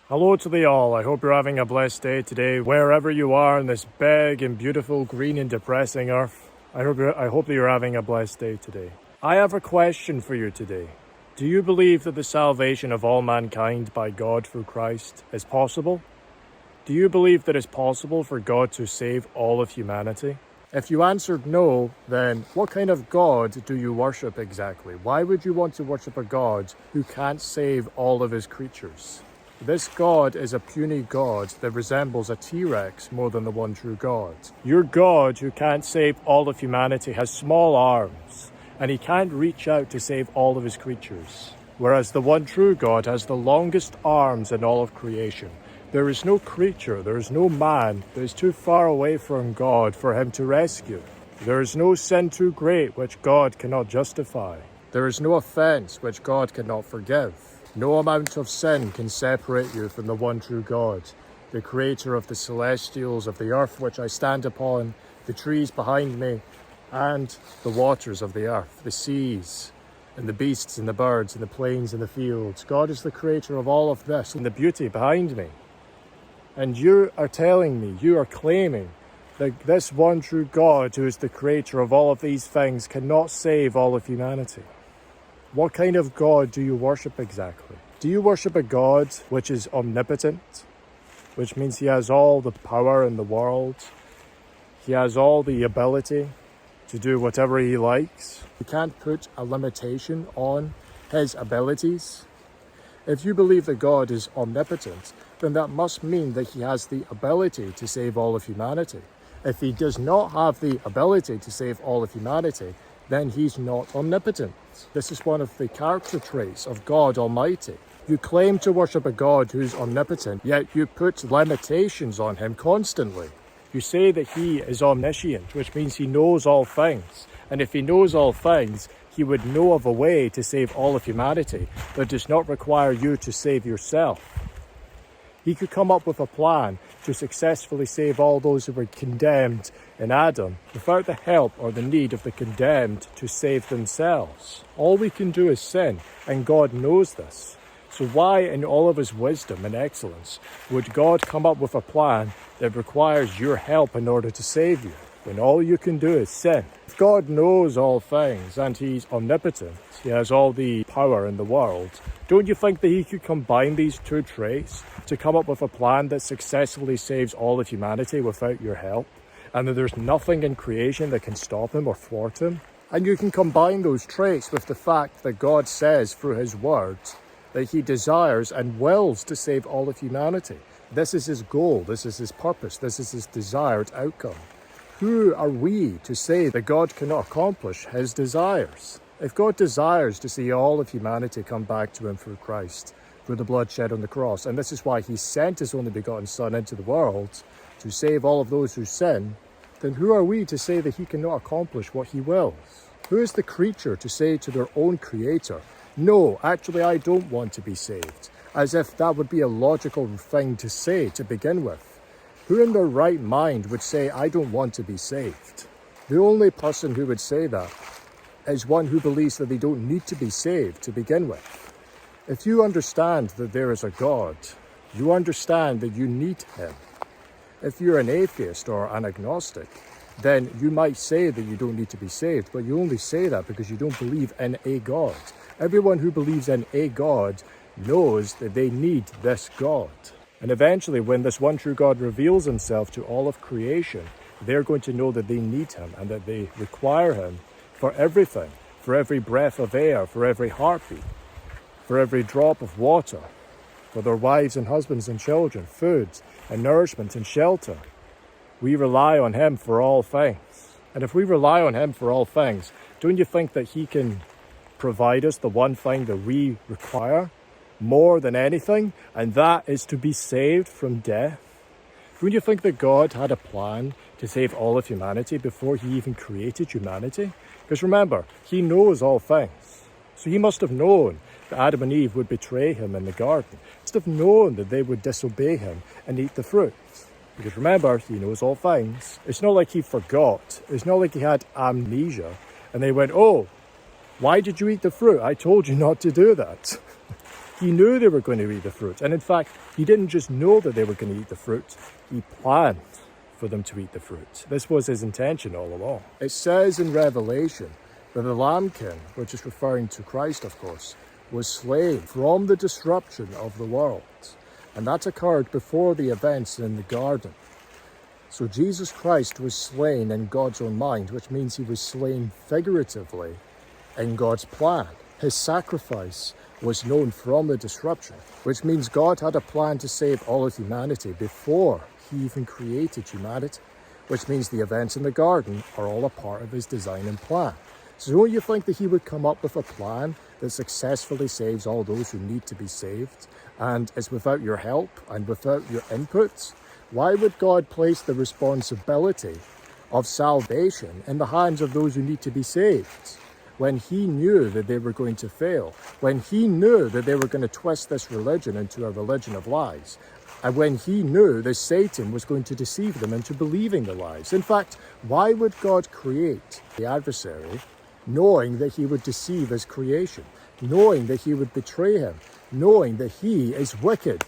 Hello to thee all. I hope you're having a blessed day today, wherever you are on this big and beautiful, green and depressing earth. I hope that you're having a blessed day today. I have a question for you today. Do you believe that the salvation of all mankind by God through Christ is possible? Do you believe that it's possible for God to save all of humanity? If you answered no, then what kind of God do you worship exactly? Why would you want to worship a God who can't save all of his creatures? This God is a puny God that resembles a T-Rex more than the one true God. Your God, who can't save all of humanity, has small arms, and he can't reach out to save all of his creatures. Whereas the one true God has the longest arms in all of creation. There is no creature, there is no man that is too far away from God for him to rescue. There is no sin too great which God cannot justify. There is no offense which God cannot forgive. No amount of sin can separate you from the one true God, the creator of the celestials, of the earth which I stand upon, the trees behind me, and the waters of the earth, the seas, and the beasts and the birds and the plains and the fields. God is the creator of all of this and the beauty behind me. And you are telling me, you are claiming that this one true God, who is the creator of all of these things, cannot save all of humanity. What kind of God do you worship exactly? Do you worship a God which is omnipotent, which means he has all the power in the world? He has all the ability to do whatever he likes. You can't put a limitation on his abilities. If you believe that God is omnipotent, then that must mean that he has the ability to save all of humanity. If he does not have the ability to save all of humanity, then he's not omnipotent. This is one of the character traits of God Almighty. You claim to worship a God who's omnipotent, yet you put limitations on him constantly. You say that he is omniscient, which means he knows all things. And if he knows all things, he would know of a way to save all of humanity that does not require you to save yourself. He could come up with a plan to successfully save all those who were condemned in Adam without the help or the need of the condemned to save themselves. All we can do is sin, and God knows this. So why, in all of his wisdom and excellence, would God come up with a plan that requires your help in order to save you, when all you can do is sin? If God knows all things and he's omnipotent, he has all the power in the world, don't you think that he could combine these two traits to come up with a plan that successfully saves all of humanity without your help? And that there's nothing in creation that can stop him or thwart him? And you can combine those traits with the fact that God says through his words that he desires and wills to save all of humanity. This is his goal, this is his purpose, this is his desired outcome. Who are we to say that God cannot accomplish his desires? If God desires to see all of humanity come back to him through Christ, through the blood shed on the cross, and this is why he sent his only begotten Son into the world to save all of those who sin, then who are we to say that he cannot accomplish what he wills? Who is the creature to say to their own creator, no, actually I don't want to be saved, as if that would be a logical thing to say to begin with? Who in their right mind would say, I don't want to be saved? The only person who would say that is one who believes that they don't need to be saved to begin with. If you understand that there is a God, you understand that you need him. If you're an atheist or an agnostic, then you might say that you don't need to be saved, but you only say that because you don't believe in a God. Everyone who believes in a God knows that they need this God. And eventually, when this one true God reveals himself to all of creation, they're going to know that they need him and that they require him for everything, for every breath of air, for every heartbeat, for every drop of water, for their wives and husbands and children, food and nourishment and shelter. We rely on him for all things. And if we rely on him for all things, don't you think that he can provide us the one thing that we require more than anything, and that is to be saved from death? Don't you think that God had a plan to save all of humanity before he even created humanity? Because remember, he knows all things. So he must have known that Adam and Eve would betray him in the garden. He must have known that they would disobey him and eat the fruit. Because remember, he knows all things. It's not like he forgot. It's not like he had amnesia and they went, oh, why did you eat the fruit? I told you not to do that. He knew they were going to eat the fruit. And in fact, he didn't just know that they were going to eat the fruit. He planned for them to eat the fruit. This was his intention all along. It says in Revelation that the lambkin, which is referring to Christ, of course, was slain from the disruption of the world. And that occurred before the events in the garden. So Jesus Christ was slain in God's own mind, which means he was slain figuratively in God's plan. His sacrifice was known from the disruption, which means God had a plan to save all of humanity before he even created humanity, which means the events in the garden are all a part of his design and plan. So don't you think that he would come up with a plan that successfully saves all those who need to be saved, and is without your help and without your inputs? Why would God place the responsibility of salvation in the hands of those who need to be saved, when he knew that they were going to fail, when he knew that they were going to twist this religion into a religion of lies, and when he knew that Satan was going to deceive them into believing the lies? In fact, why would God create the adversary knowing that he would deceive his creation, knowing that he would betray him, knowing that he is wicked?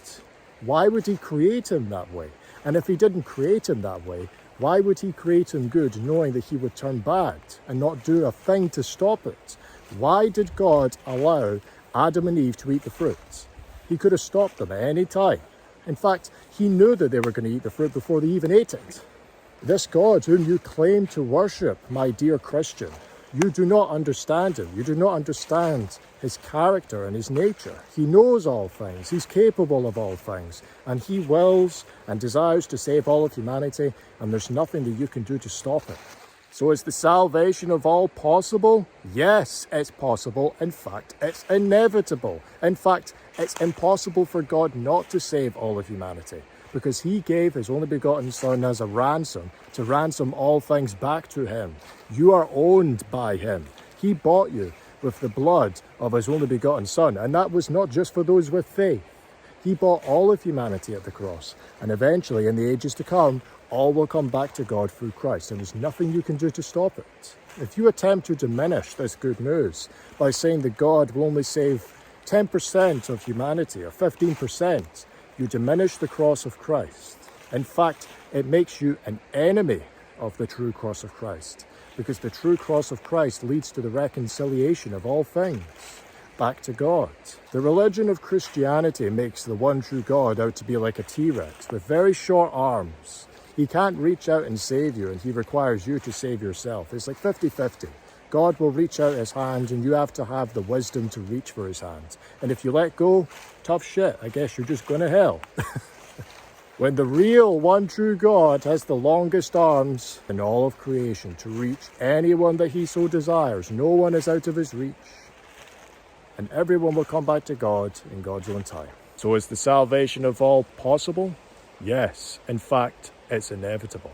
Why would he create him that way? And if he didn't create him that way, why would he create him good, knowing that he would turn bad and not do a thing to stop it? Why did God allow Adam and Eve to eat the fruit? He could have stopped them at any time. In fact, he knew that they were going to eat the fruit before they even ate it. This God whom you claim to worship, my dear Christian, you do not understand him. You do not understand his character and his nature. He knows all things. He's capable of all things. And he wills and desires to save all of humanity. And there's nothing that you can do to stop it. So is the salvation of all possible? Yes, it's possible. In fact, it's inevitable. In fact, it's impossible for God not to save all of humanity, because he gave his only begotten Son as a ransom to ransom all things back to him. You are owned by him. He bought you with the blood of his only begotten Son, and that was not just for those with faith. He bought all of humanity at the cross, and eventually, in the ages to come, all will come back to God through Christ, and there's nothing you can do to stop it. If you attempt to diminish this good news by saying that God will only save 10% of humanity or 15%, you diminish the cross of Christ. In fact, it makes you an enemy of the true cross of Christ, because the true cross of Christ leads to the reconciliation of all things back to God. The religion of Christianity makes the one true God out to be like a T-Rex with very short arms. He can't reach out and save you, and he requires you to save yourself. It's like 50-50. God will reach out his hand, and you have to have the wisdom to reach for his hand. And if you let go, tough shit. I guess you're just going to hell. When the real one true God has the longest arms in all of creation to reach anyone that he so desires, no one is out of his reach. And everyone will come back to God in God's own time. So is the salvation of all possible? Yes. In fact, it's inevitable.